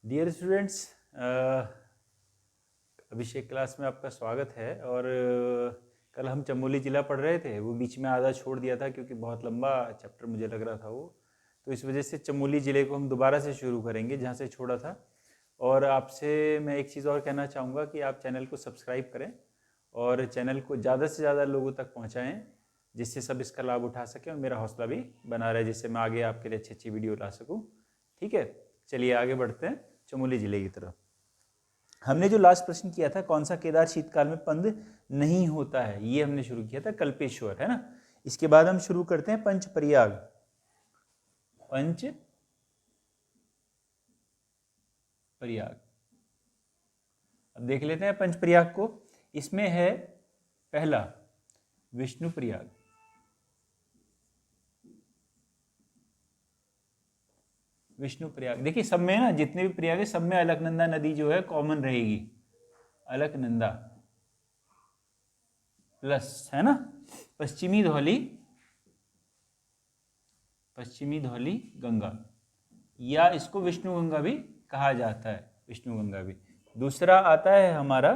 Dear students, अभिषेक class में आपका स्वागत है। और कल हम चमोली ज़िला पढ़ रहे थे, वो बीच में आधा छोड़ दिया था क्योंकि बहुत लंबा चैप्टर मुझे लग रहा था वो, तो इस वजह से चमोली ज़िले को हम दोबारा से शुरू करेंगे जहाँ से छोड़ा था। और आपसे मैं एक चीज़ और कहना चाहूँगा कि आप चैनल को सब्सक्राइब करें और चैनल को ज़्यादा से ज़्यादा लोगों तक पहुँचाएँ, जिससे सब इसका लाभ उठा सकें और मेरा हौसला भी बना रहे, जिससे मैं आगे आपके लिए अच्छी अच्छी वीडियो ला सकूँ। ठीक है, चलिए आगे बढ़ते हैं चमोली जिले की तरफ। हमने जो लास्ट प्रश्न किया था, कौन सा केदार शीतकाल में पंद नहीं होता है, ये हमने शुरू किया था कल्पेश्वर, है ना। इसके बाद हम शुरू करते हैं पंच प्रयाग। पंच प्रयाग, अब देख लेते हैं पंच प्रयाग को। इसमें है पहला विष्णु प्रयाग, विष्णु प्रयाग। देखिए सब में ना, जितने भी प्रयाग है सब में अलकनंदा नदी जो है कॉमन रहेगी, अलकनंदा प्लस, है ना, पश्चिमी धौली, पश्चिमी धौली गंगा, या इसको विष्णु गंगा भी कहा जाता है, विष्णु गंगा भी। दूसरा आता है हमारा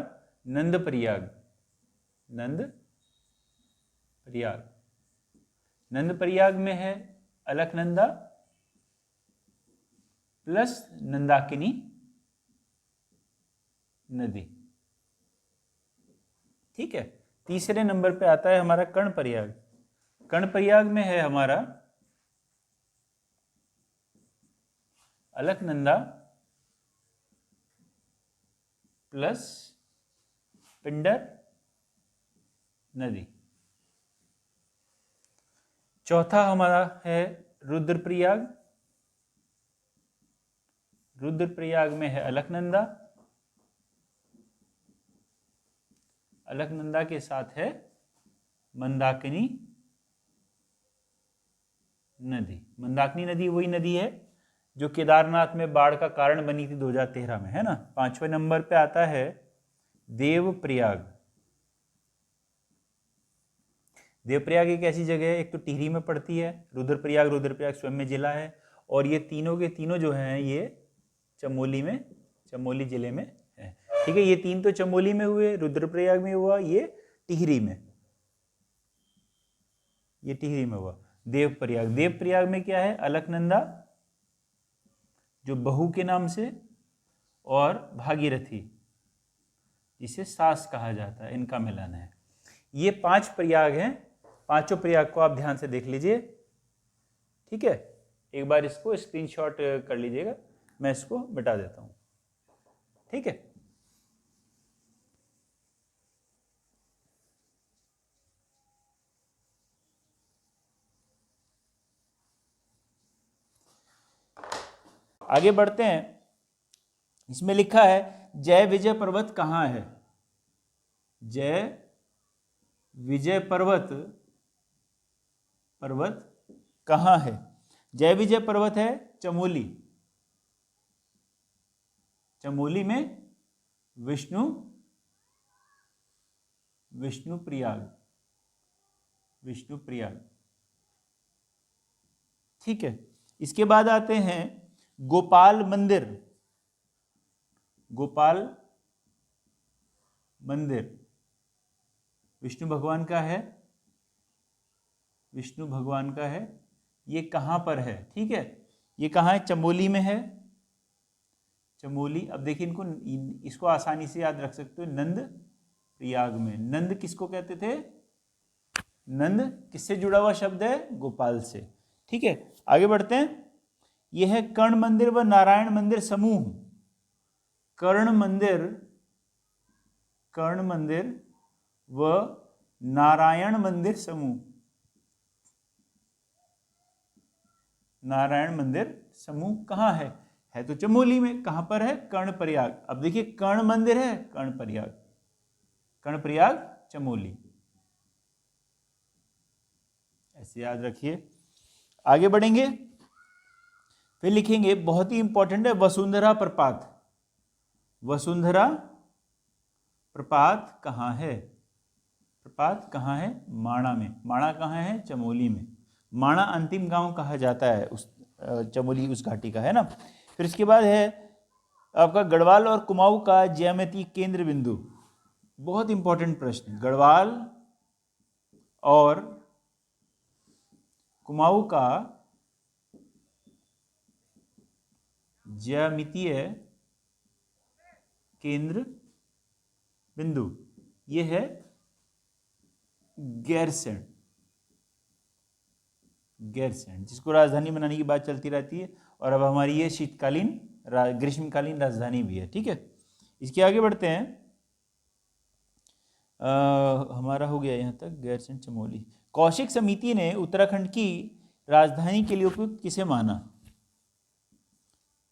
नंद प्रयाग, नंद प्रयाग। नंद प्रयाग में है अलकनंदा प्लस नंदाकिनी नदी। ठीक है। तीसरे नंबर पे आता है हमारा कर्ण प्रयाग। कर्ण प्रयाग में है हमारा अलकनंदा प्लस पिंडर नदी। चौथा हमारा है रुद्रप्रयाग। रुद्रप्रयाग में है अलकनंदा, अलकनंदा के साथ है मंदाकिनी नदी। मंदाकिनी नदी वही नदी है जो केदारनाथ में बाढ़ का कारण बनी थी 2013 में, है ना। पांचवें नंबर पे आता है देवप्रयाग। देवप्रयाग एक ऐसी जगह है, एक तो टिहरी में पड़ती है, रुद्रप्रयाग, रुद्रप्रयाग स्वयं में जिला है, और ये तीनों के तीनों जो हैं ये चमोली में, चमोली जिले में है। ठीक है, ये तीन तो चमोली में हुए, रुद्रप्रयाग में हुआ, ये टिहरी में, ये टिहरी में हुआ। देवप्रयाग, देवप्रयाग में क्या है, अलकनंदा जो बहू के नाम से, और भागीरथी जिसे सास कहा जाता है, इनका मिलन है। ये 5 प्रयाग हैं। पांचों प्रयाग को आप ध्यान से देख लीजिए। ठीक है, एक बार इसको स्क्रीनशॉट कर लीजिएगा, मैं इसको मिटा देता हूं। ठीक है, आगे बढ़ते हैं। इसमें लिखा है जय विजय पर्वत कहाँ है। जय विजय पर्वत, पर्वत कहाँ है। जय विजय पर्वत है चमोली, चमोली में विष्णु, विष्णु प्रयाग, विष्णु प्रयाग। ठीक है, इसके बाद आते हैं गोपाल मंदिर। गोपाल मंदिर विष्णु भगवान का है, विष्णु भगवान का है। ये कहाँ पर है, ठीक है, ये कहाँ है, चमोली में है, चमोली। अब देखिए इनको, इसको आसानी से याद रख सकते हो, नंद प्रयाग में। नंद किसको कहते थे, नंद किससे जुड़ा हुआ शब्द है, गोपाल से। ठीक है, आगे बढ़ते हैं। यह है कर्ण मंदिर व नारायण मंदिर समूह। कर्ण मंदिर, कर्ण मंदिर व नारायण मंदिर समूह, नारायण मंदिर समूह कहाँ है तो चमोली में। कहां पर है, कर्ण प्रयाग। अब देखिए कर्ण मंदिर है, कर्ण प्रयाग, कर्ण प्रयाग चमोली, ऐसे याद रखिए। आगे बढ़ेंगे, फिर लिखेंगे, बहुत ही इंपॉर्टेंट है, वसुंधरा प्रपात। वसुंधरा प्रपात कहाँ है, प्रपात कहाँ है, माणा में। माणा कहाँ है, चमोली में। माणा अंतिम गांव कहा जाता है उस चमोली उस घाटी का, है ना। फिर इसके बाद है आपका गढ़वाल और कुमाऊं का ज्यामितीय केंद्र बिंदु, बहुत इंपॉर्टेंट प्रश्न। गढ़वाल और कुमाऊं का ज्यामितीय केंद्र बिंदु ये है गैरसैंण। गैरसैंण जिसको राजधानी बनाने की बात चलती रहती है, और अब हमारी ये शीतकालीन ग्रीष्मकालीन राजधानी भी है। ठीक है, इसके आगे बढ़ते हैं। हमारा हो गया यहाँ तक गैरसैंण चमोली। कौशिक समिति ने उत्तराखंड की राजधानी के लिए उपयुक्त किसे माना?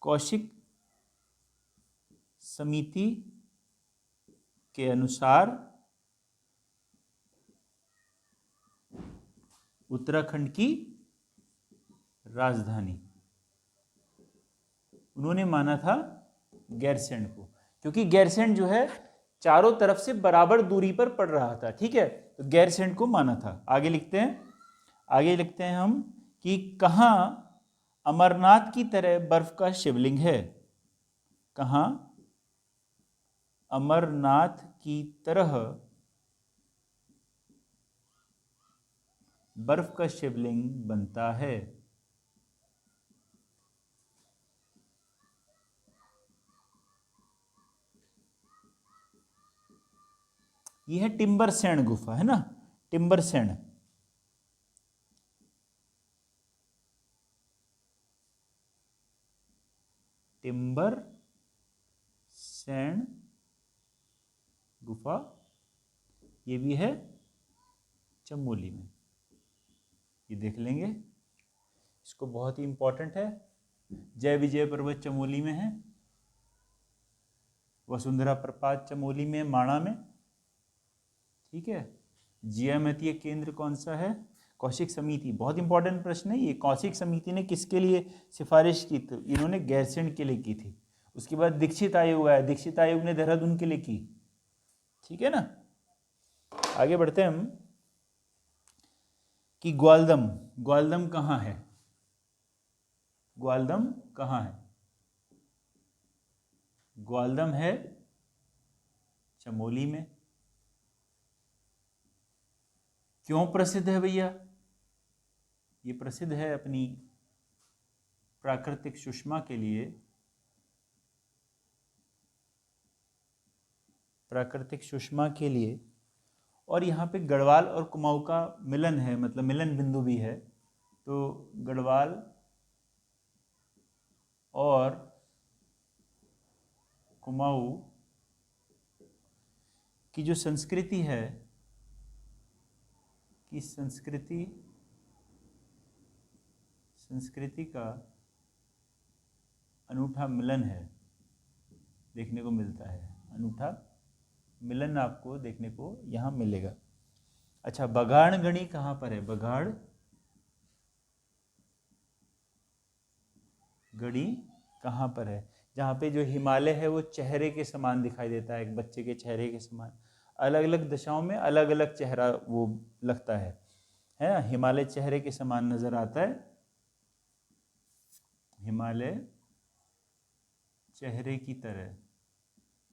कौशिक समिति के अनुसार उत्तराखंड की राजधानी उन्होंने माना था गैरसैंण को, क्योंकि गैरसैंण जो है चारों तरफ से बराबर दूरी पर पड़ रहा था। ठीक है, तो गैरसैंण को माना था। आगे लिखते हैं हम कि कहाँ अमरनाथ की तरह बर्फ का शिवलिंग है? कहाँ अमरनाथ की तरह बर्फ का शिवलिंग बनता है? यह है टिम्बरसैंण गुफा, है ना, टिम्बरसैंण। टिम्बरसैंण गुफा ये भी है चमोली में, ये देख लेंगे, इसको बहुत ही इंपॉर्टेंट है। जय विजय पर्वत चमोली में है, वसुंधरा प्रपात चमोली में, माणा में। ठीक है, ज्यामितीय केंद्र कौन सा है? कौशिक समिति, बहुत इंपॉर्टेंट प्रश्न है ये। कौशिक समिति ने किसके लिए सिफारिश की थी? इन्होंने गैरसैंण के लिए की थी। उसके बाद दीक्षित आयोग आया, दीक्षित आयोग ने देहरादून के लिए की। ठीक है ना, आगे बढ़ते हैं हम कि ग्वालदम कहाँ है? ग्वालदम कहाँ है? ग्वालदम है चमोली में। क्यों प्रसिद्ध है भैया? ये प्रसिद्ध है अपनी प्राकृतिक सुषमा के लिए। प्राकृतिक सुषमा के लिए, और यहाँ पे गढ़वाल और कुमाऊं का मिलन है, मतलब मिलन बिंदु भी है। तो गढ़वाल और कुमाऊं की जो संस्कृति है, कि संस्कृति का अनूठा मिलन है, देखने को मिलता है। अनूठा मिलन आपको देखने को यहाँ मिलेगा। अच्छा, बघाड़गढ़ी कहाँ पर है? बघाड़गढ़ी कहाँ पर है? जहाँ पे जो हिमालय है वो चेहरे के समान दिखाई देता है, एक बच्चे के चेहरे के समान। अलग अलग दिशाओं में अलग अलग चेहरा वो लगता है ना। हिमालय चेहरे के समान नजर आता है, हिमालय चेहरे की तरह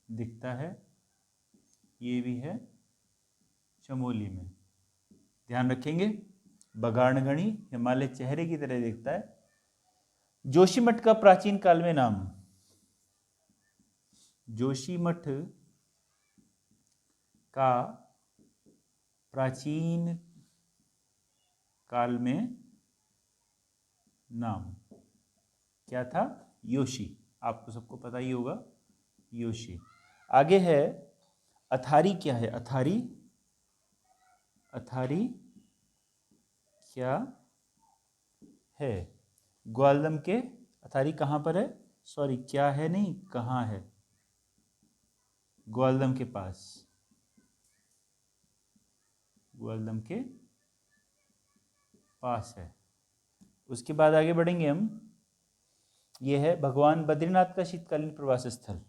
दिखता है। ये भी है चमोली में, ध्यान रखेंगे। बघाड़गढ़ी हिमालय चेहरे की तरह दिखता है। जोशीमठ का प्राचीन काल में नाम? जोशीमठ का प्राचीन काल में नाम क्या था? योशी। आपको सबको पता ही होगा, योशी। आगे है अथारी। क्या है अथारी? अथारी क्या है? ग्वालदम के अथारी कहाँ पर है? सॉरी, क्या है नहीं, कहाँ है? ग्वालदम के पास, ग्वालदम के पास है। उसके बाद आगे बढ़ेंगे हम। ये है भगवान बद्रीनाथ का शीतकालीन प्रवास स्थल।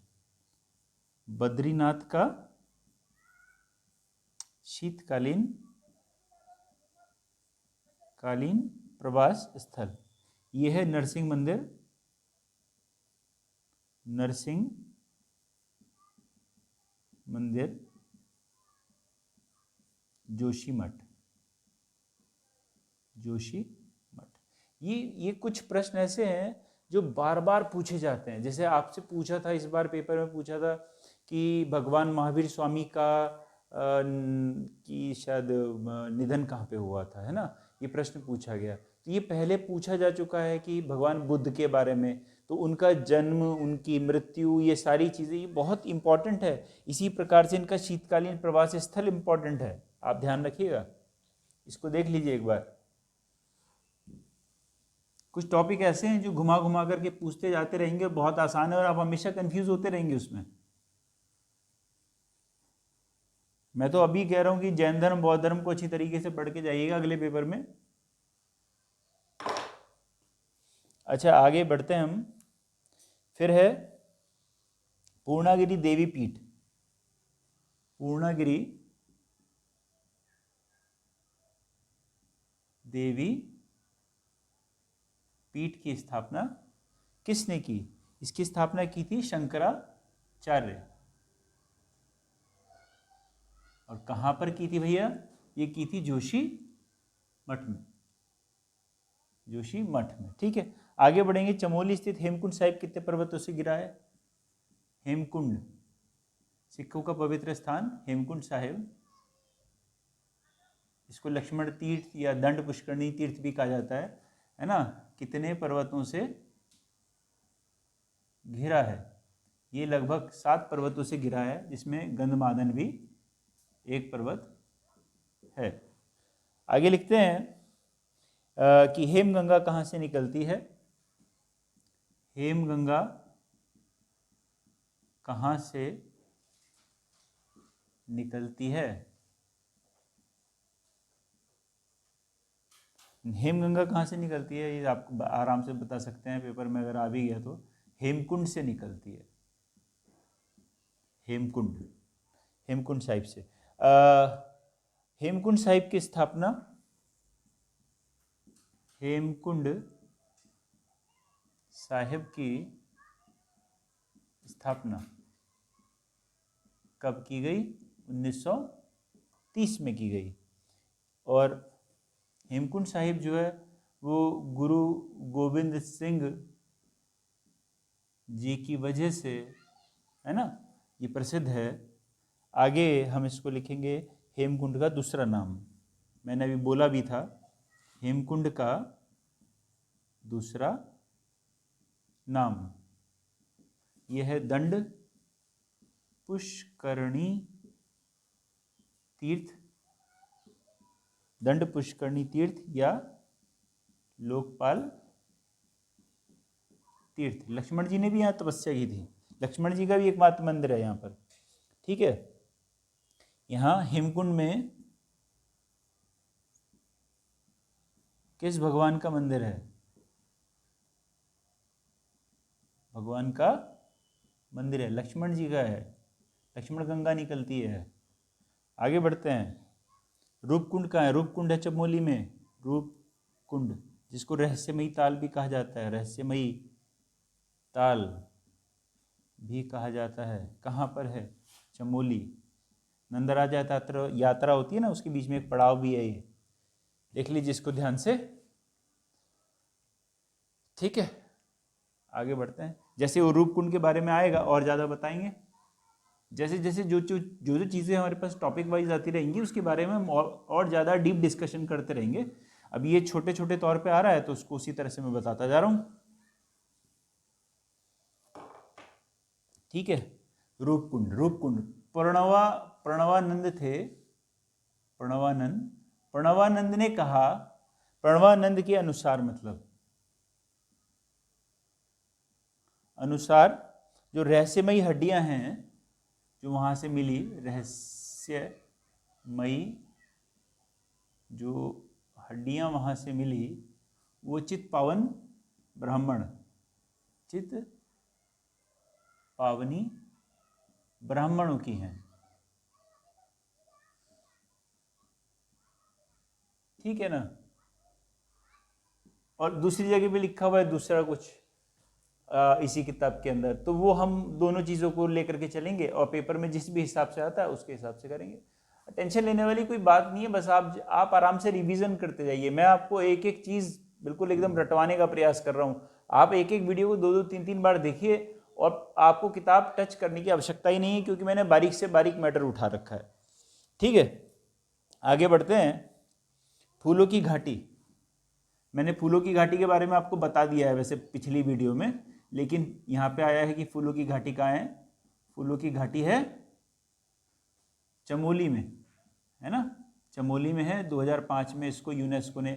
बद्रीनाथ का शीतकालीन प्रवास स्थल, ये है नरसिंह मंदिर नरसिंह मंदिर, जोशी मठ। जोशी मठ, ये कुछ प्रश्न ऐसे हैं जो बार बार पूछे जाते हैं। जैसे आपसे पूछा था, इस बार पेपर में पूछा था कि भगवान महावीर स्वामी का कि शायद निधन कहाँ पे हुआ था, है ना, ये प्रश्न पूछा गया। तो ये पहले पूछा जा चुका है कि भगवान बुद्ध के बारे में, तो उनका जन्म, उनकी मृत्यु, ये सारी चीज़ें ये बहुत इंपॉर्टेंट है। इसी प्रकार से इनका शीतकालीन प्रवास स्थल इंपॉर्टेंट है, आप ध्यान रखिएगा, इसको देख लीजिए एक बार। कुछ टॉपिक ऐसे हैं जो घुमा घुमा करके पूछते जाते रहेंगे, बहुत आसान है और आप हमेशा कंफ्यूज होते रहेंगे उसमें। मैं तो अभी कह रहा हूँ कि जैन धर्म बौद्ध धर्म को अच्छी तरीके से पढ़ के जाइएगा अगले पेपर में। अच्छा, आगे बढ़ते हैं हम। फिर है पूर्णागिरि देवी पीठ। पूर्णागिरि देवी पीठ की स्थापना किसने की? इसकी स्थापना की थी शंकराचार्य। और कहां पर की थी भैया? ये की थी जोशी मठ में, जोशी मठ में। ठीक है, आगे बढ़ेंगे। चमोली स्थित हेमकुंड साहिब कितने पर्वतों से घिरा है? हेमकुंड, सिखों का पवित्र स्थान हेमकुंड साहिब, इसको लक्ष्मण तीर्थ या दंड पुष्करणी तीर्थ भी कहा जाता है ना। कितने पर्वतों से घिरा है? ये लगभग 7 पर्वतों से घिरा है, जिसमें गंधमादन भी एक पर्वत है। आगे लिखते हैं कि हेमगंगा कहाँ से निकलती है? हेमगंगा कहाँ से निकलती है? हेमगंगा कहाँ से निकलती है ये आप आराम से बता सकते हैं, पेपर में अगर आ भी गया तो। हेमकुंड से निकलती है, हेमकुंड, हेमकुंड साहिब से। हेमकुंड साहिब की स्थापना, हेमकुंड साहिब की स्थापना कब की गई? 1930 में की गई। और हेमकुंड साहिब जो है वो गुरु गोविंद सिंह जी की वजह से, है ना, ये प्रसिद्ध है। आगे हम इसको लिखेंगे हेमकुंड का दूसरा नाम, मैंने अभी बोला भी था, हेमकुंड का दूसरा नाम यह है दंड पुष्करणी तीर्थ, दंड पुष्करणी तीर्थ या लोकपाल तीर्थ। लक्ष्मण जी ने भी यहाँ तपस्या की थी, लक्ष्मण जी का भी एकमात्र मंदिर है यहाँ पर। ठीक है, यहाँ हेमकुंड में किस भगवान का मंदिर है? भगवान का मंदिर है, लक्ष्मण जी का है, लक्ष्मण गंगा निकलती है। आगे बढ़ते हैं। रूपकुंड कहाँ है? रूपकुंड है चमोली में, रूपकुंड, जिसको रहस्यमयी ताल भी कहा जाता है, रहस्यमयी ताल भी कहा जाता है। कहाँ पर है? चमोली। नंदराजा यात्रा होती है ना, उसके बीच में एक पड़ाव भी है, ये देख लीजिए इसको ध्यान से। ठीक है, आगे बढ़ते हैं। जैसे वो रूपकुंड के बारे में आएगा और ज़्यादा बताएंगे, जैसे जैसे जो चीज़ें हमारे पास टॉपिक वाइज आती रहेंगी उसके बारे में हम और ज़्यादा डीप डिस्कशन करते रहेंगे। अब ये छोटे छोटे तौर पे आ रहा है तो उसको उसी तरह से मैं बताता जा रहा हूँ। ठीक है, रूपकुंड, रूपकुंड प्रणवानंद थे, प्रणवानंद ने कहा, प्रणवानंद के अनुसार, मतलब अनुसार जो रहस्यमयी हड्डियां हैं जो वहां से मिली, रहस्यमयी जो हड्डियां वहां से मिली, वो चित पावन ब्राह्मण, चित पावनी ब्राह्मणों की हैं। ठीक है ना। और दूसरी जगह पे लिखा हुआ है दूसरा कुछ, इसी किताब के अंदर, तो वो हम दोनों चीज़ों को लेकर के चलेंगे और पेपर में जिस भी हिसाब से आता है उसके हिसाब से करेंगे। टेंशन लेने वाली कोई बात नहीं है, बस आप आराम से रिवीजन करते जाइए। मैं आपको एक एक चीज़ बिल्कुल एकदम रटवाने का प्रयास कर रहा हूँ। आप एक एक वीडियो को 2-2 3-3 बार देखिए और आपको किताब टच करने की आवश्यकता ही नहीं है, क्योंकि मैंने बारीक से बारीक मैटर उठा रखा है। ठीक है, आगे बढ़ते हैं। फूलों की घाटी, मैंने फूलों की घाटी के बारे में आपको बता दिया है वैसे पिछली वीडियो में, लेकिन यहाँ पे आया है कि फूलों की घाटी कहाँ है। फूलों की घाटी है चमोली में, है ना, चमोली में है। 2005 में इसको यूनेस्को ने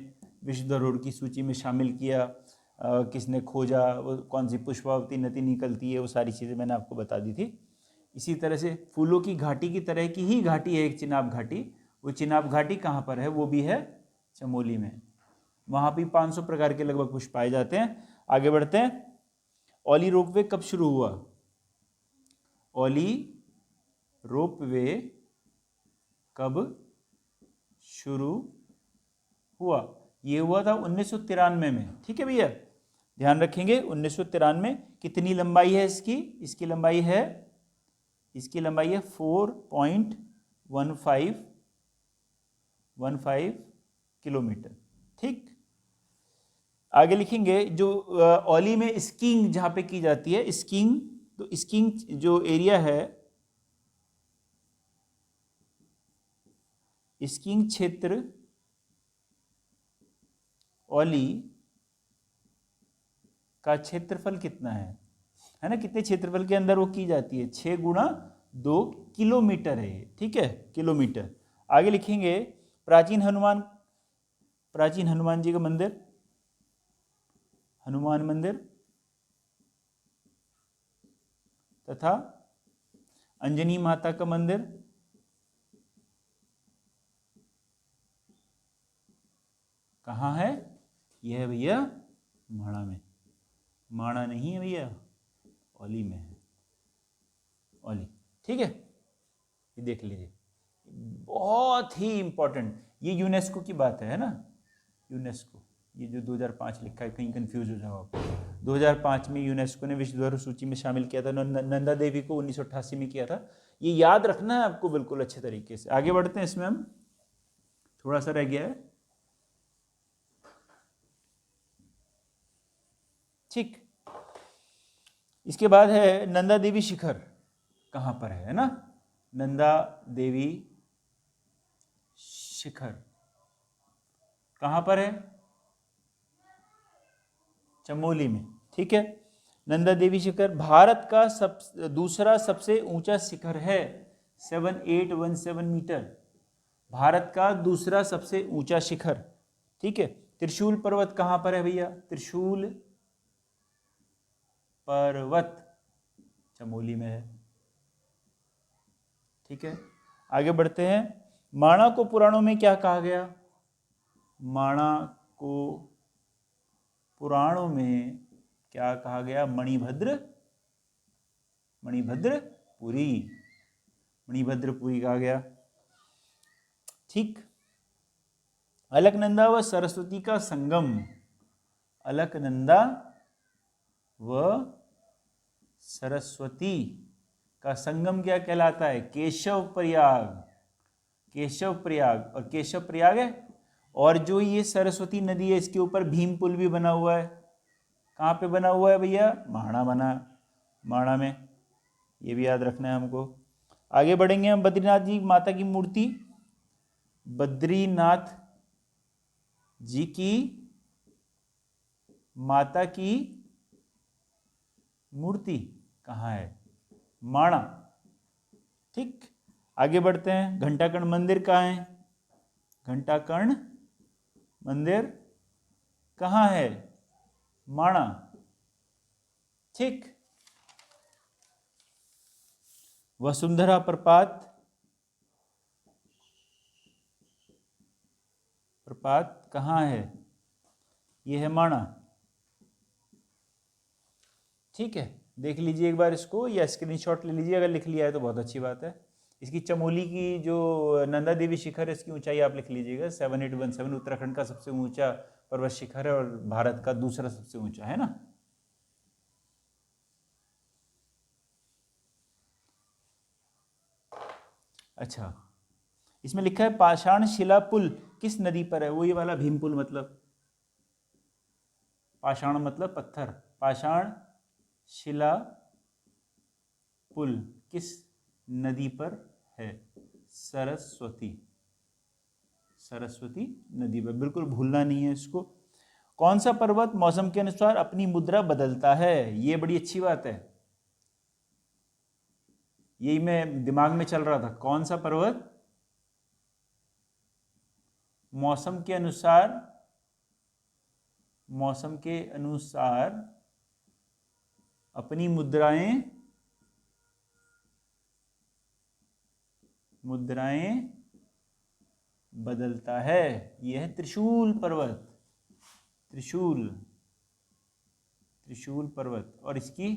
विश्व धरोहर की सूची में शामिल किया। किसने खोजा, वो कौन सी पुष्पावती नदी निकलती है, वो सारी चीज़ें मैंने आपको बता दी थी। इसी तरह से फूलों की घाटी की तरह की ही घाटी है एक चिनाब घाटी। वो चिनाब घाटी कहाँ पर है, वो भी है चमोली में। वहाँ भी 500 प्रकार के लगभग पुष्प पाए जाते हैं। आगे बढ़ते हैं। ओली रोपवे कब शुरू हुआ? ओली रोपवे कब शुरू हुआ? ये हुआ था 1993 में। ठीक है भैया, ध्यान रखेंगे 1993। कितनी लंबाई है इसकी? इसकी लंबाई है 4.15 किलोमीटर। ठीक, आगे लिखेंगे जो ओली में स्कीइंग जहाँ पे की जाती है, स्कीइंग, तो स्कीइंग जो एरिया है, स्कीइंग क्षेत्र ओली का क्षेत्रफल कितना है ना, कितने क्षेत्रफल के अंदर वो की जाती है? 6 × 2 किलोमीटर है। ठीक है, किलोमीटर। आगे लिखेंगे प्राचीन हनुमान जी का मंदिर, हनुमान मंदिर तथा अंजनी माता का मंदिर कहाँ है? यह है भैया माणा में। माणा नहीं है भैया, ओली में है, ओली। ठीक है, ये देख लीजिए, बहुत ही इंपॉर्टेंट। ये यूनेस्को की बात है ना, यूनेस्को, ये जो 2005 लिखा है, कहीं कंफ्यूज हो जाओ आप। 2005 में यूनेस्को ने विश्व धरोहर सूची में शामिल किया था। नंदा देवी को 1988 में किया था। ये याद रखना है आपको बिल्कुल अच्छे तरीके से। आगे बढ़ते हैं, इसमें हम थोड़ा सा रह गया है। ठीक, इसके बाद है नंदा देवी शिखर, कहाँ पर है ना? नंदा देवी शिखर कहाँ पर है? चमोली में। ठीक है, नंदा देवी शिखर भारत का दूसरा सबसे ऊंचा शिखर है, 7817 मीटर। भारत का दूसरा सबसे ऊंचा शिखर। ठीक है, त्रिशूल पर्वत कहाँ पर है भैया? त्रिशूल पर्वत चमोली में है। ठीक है, आगे बढ़ते हैं। माणा को पुराणों में क्या कहा गया? माणा को पुराणों में क्या कहा गया? मणिभद्रपुरी, मणिभद्रपुरी कहा गया। ठीक, अलकनंदा व सरस्वती का संगम, अलकनंदा व सरस्वती का संगम क्या कहलाता है? केशव प्रयाग। केशव प्रयाग, और केशव प्रयाग है। और जो ये सरस्वती नदी है, इसके ऊपर भीम पुल भी बना हुआ है। कहाँ पे बना हुआ है भैया? माणा में। ये भी याद रखना है हमको। आगे बढ़ेंगे हम। बद्रीनाथ जी माता की मूर्ति, बद्रीनाथ जी की माता की मूर्ति कहाँ है? माणा। ठीक, आगे बढ़ते हैं। घंटाकर्ण मंदिर कहाँ है? घंटाकर्ण मंदिर कहाँ है? माणा। ठीक, वसुंधरा प्रपात कहाँ है? यह है माणा। ठीक है, देख लीजिए एक बार इसको, या स्क्रीनशॉट ले लीजिए, अगर लिख लिया है तो बहुत अच्छी बात है। इसकी चमोली की जो नंदा देवी शिखर है, इसकी ऊंचाई आप लिख लीजिएगा 7817। उत्तराखंड का सबसे ऊंचा पर्वत शिखर है और भारत का दूसरा सबसे ऊंचा, है ना। अच्छा, इसमें लिखा है पाषाण शिला पुल किस नदी पर है? वो ये वाला भीम पुल, मतलब पाषाण मतलब पत्थर, पाषाण शिला पुल किस नदी पर है? सरस्वती, सरस्वती नदी पर, बिल्कुल भूलना नहीं है इसको। कौन सा पर्वत मौसम के अनुसार अपनी मुद्रा बदलता है? ये बड़ी अच्छी बात है, यही मैं दिमाग में चल रहा था। कौन सा पर्वत मौसम के अनुसार, मौसम के अनुसार अपनी मुद्राएं बदलता है? यह है त्रिशूल पर्वत, त्रिशूल पर्वत। और इसकी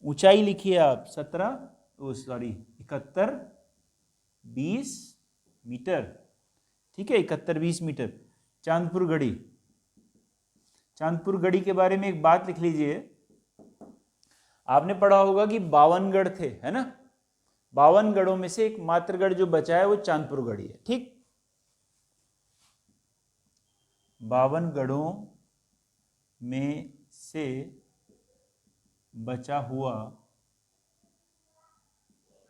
ऊंचाई लिखिए आप 71-20 मीटर। ठीक है, 71-20 मीटर। चांदपुर गढ़ी, चांदपुर गढ़ी के बारे में एक बात लिख लीजिए। आपने पढ़ा होगा कि 52 गढ़ थे, है ना? 52 गढ़ों में से एक मात्र गढ़ जो बचा है वो चांदपुर गढ़ी है। ठीक, 52 गढ़ों में से बचा हुआ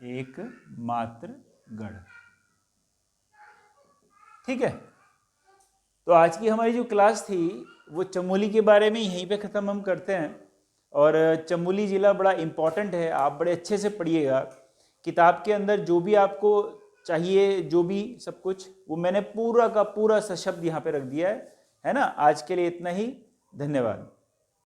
एक मात्र गढ़। ठीक है, तो आज की हमारी जो क्लास थी वो चमोली के बारे में यहीं पे ख़त्म हम करते हैं। और चमोली ज़िला बड़ा इम्पॉर्टेंट है, आप बड़े अच्छे से पढ़िएगा। किताब के अंदर जो भी आपको चाहिए, जो भी सब कुछ, वो मैंने पूरा का पूरा सशब्द यहाँ पे रख दिया है ना? आज के लिए इतना ही, धन्यवाद।